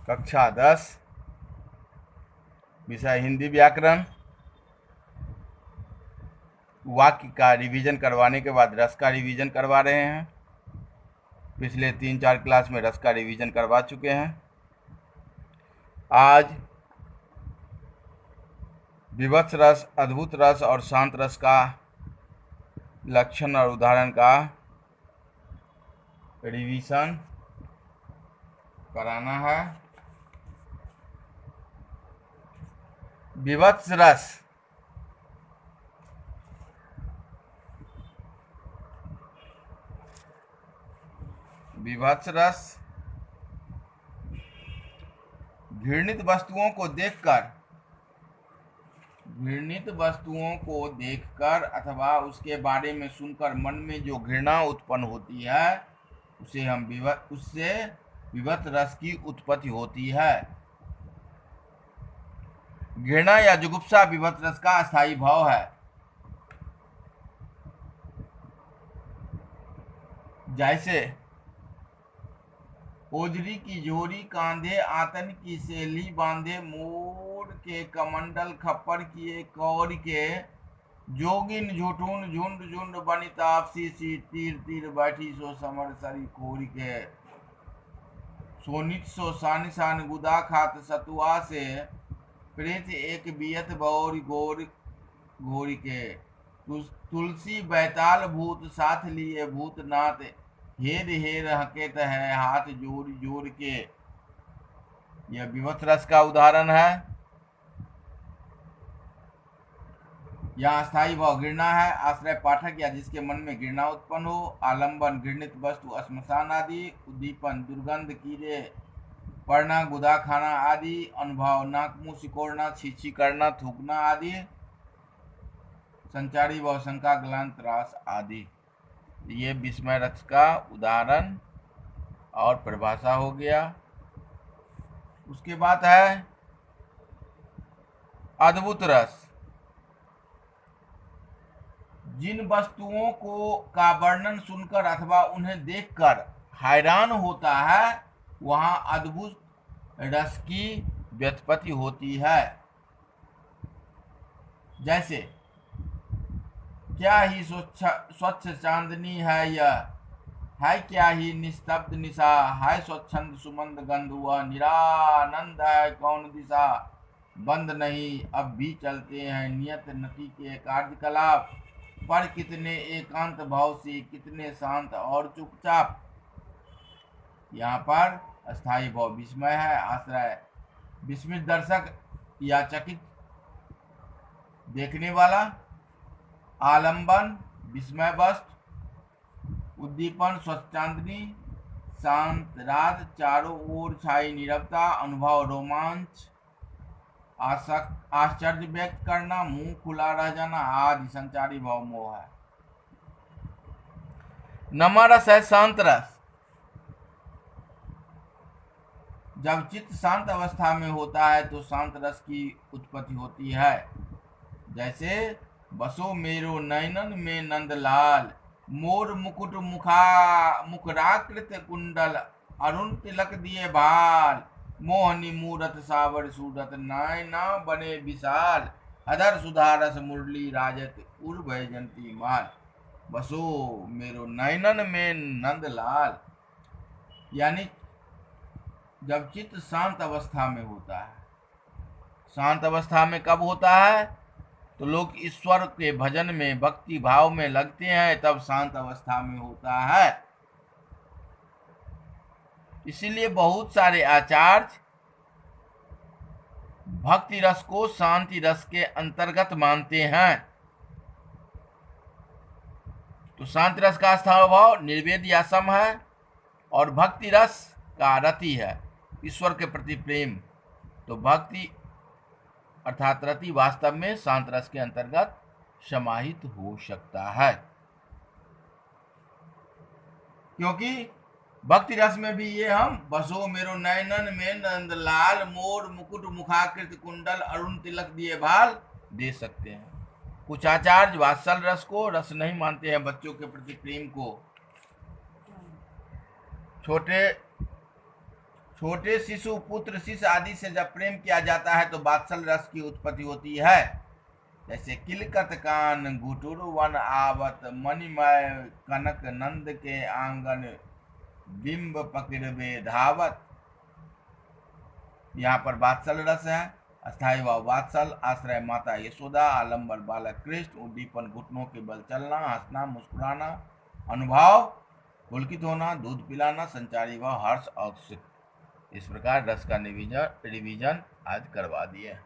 कक्षा 10, विषय हिंदी व्याकरण। वाक्य का रिवीजन करवाने के बाद रस का रिवीजन करवा रहे हैं। पिछले 3-4 क्लास में रस का रिवीजन करवा चुके हैं। आज विभत्स रस, अद्भुत रस और शांत रस का लक्षण और उदाहरण का रिवीजन कराना है। विभत्स रस घृणित वस्तुओं को देखकर अथवा उसके बारे में सुनकर मन में जो घृणा उत्पन्न होती है उससे विभत्स रस की उत्पत्ति होती है। घृणा या जुगुप्सा विभत्स रस का अस्थायी भाव है। जैसे ओजरी की जोरी कांधे आतन की सेली बांधे, मोर के कमंडल खप्पर किए कौर के, जोगिन झुठून झुंड झुंड बनी तापसी सी, तीर तीर बैठी सो समर सरी खोर के, सोनित सो सान सान गुदा खात सतुआ से, प्रेत एक बियत बौर गोर घोर के, तुलसी बैताल भूत साथ लिए भूतनाथ, हेर हेर हकेत है हाथ जोड़ जोड़ के। यह विभत्स रस का उदाहरण है। यहाँ स्थायी भाव घृणा है। आश्रय पाठक या जिसके मन में घृणा उत्पन्न हो। आलंबन घृणित वस्तु, श्मशान आदि। उद्दीपन दुर्गंध, कीड़े पड़ना, गुदा खाना आदि। अनुभव नाक मुंह सिकोड़ना, छीछी करना, थूकना आदि। संचारी भाव शंका, ग्लानि, त्रास आदि। ये विस्मय रस का उदाहरण और परिभाषा हो गया। उसके बाद है अद्भुत रस। जिन वस्तुओं का वर्णन सुनकर अथवा उन्हें देखकर हैरान होता है वहां अद्भुत रस की व्युत्पत्ति होती है। जैसे क्या ही स्वच्छ चांदनी है यह, है क्या ही निस्तब्ध निशा, है स्वच्छंद सुमंद गंध, वह निरानंद है कौन दिशा, बंद नहीं अब भी चलते हैं नियत नति के कार्यकलाप, पर कितने एकांत भाव से, कितने शांत और चुपचाप। यहाँ पर अस्थायी भाव विस्मय है। आश्रय विस्मित दर्शक या चकित देखने वाला। आलंबन विस्मय वस्तु। उद्दीपन स्वच्छ चांदनी, शांत रात, चारों ओर छाई नीरवता। अनुभव रोमांच, आश्चर्य व्यक्त करना, मुंह खुला रह जाना आदि। संचारी भाव मोह है। नमा रस है शांत रस। जब चित्त शांत अवस्था में होता है तो शांत रस की उत्पत्ति होती है। जैसे बसो मेरो नयनन में नंदलाल, मोर मुकुट मुखराकृत कुंडल, अरुण तिलक दिए भाल, मोहनी मूरत सावर सूरत, नयना बने विशाल, अधर सुधारस मुरली राजत, उर्भ जंती माल। बसो मेरो नयनन में नंदलाल, यानी जब चित्त शांत अवस्था में होता है। शांत अवस्था में कब होता है? तो लोग ईश्वर के भजन में भक्ति भाव में लगते हैं, तब शांत अवस्था में होता है। इसीलिए बहुत सारे आचार्य भक्ति रस को शांति रस के अंतर्गत मानते हैं। तो शांति रस का स्थायी भाव निर्वेद या सम है, और भक्ति रस का रति है, ईश्वर के प्रति प्रेम। तो भक्ति अर्थात रति वास्तव में शांत रस के अंतर्गत समाहित हो सकता है, क्योंकि भक्ति रस में भी ये हम बसो मेरो नयनन में नंदलाल, मोर मुकुट मुखाकृत कुंडल, अरुण तिलक दिए भाल दे सकते हैं। कुछ आचार्य वात्सल रस को रस नहीं मानते हैं, बच्चों के प्रति प्रेम को। छोटे शिशु, पुत्र, शिष्य आदि से जब प्रेम किया जाता है तो वात्सल रस की उत्पत्ति होती है। जैसे किलकत कान गुटुर वन आवत, मणिमय कनक नंद के आंगन, बिंब पकड़बे धावत। यहाँ पर वात्सल रस है। अस्थाई भाव वात्सल, आश्रय माता यशोदा, आलंबर बालक कृष्ण, उद्दीपन घुटनों के बल चलना, हंसना, मुस्कुराना, अनुभाव पुलकित होना, दूध पिलाना, संचारी भाव हर्ष और सुख। इस प्रकार रस का रिवीजन आज करवा दिए।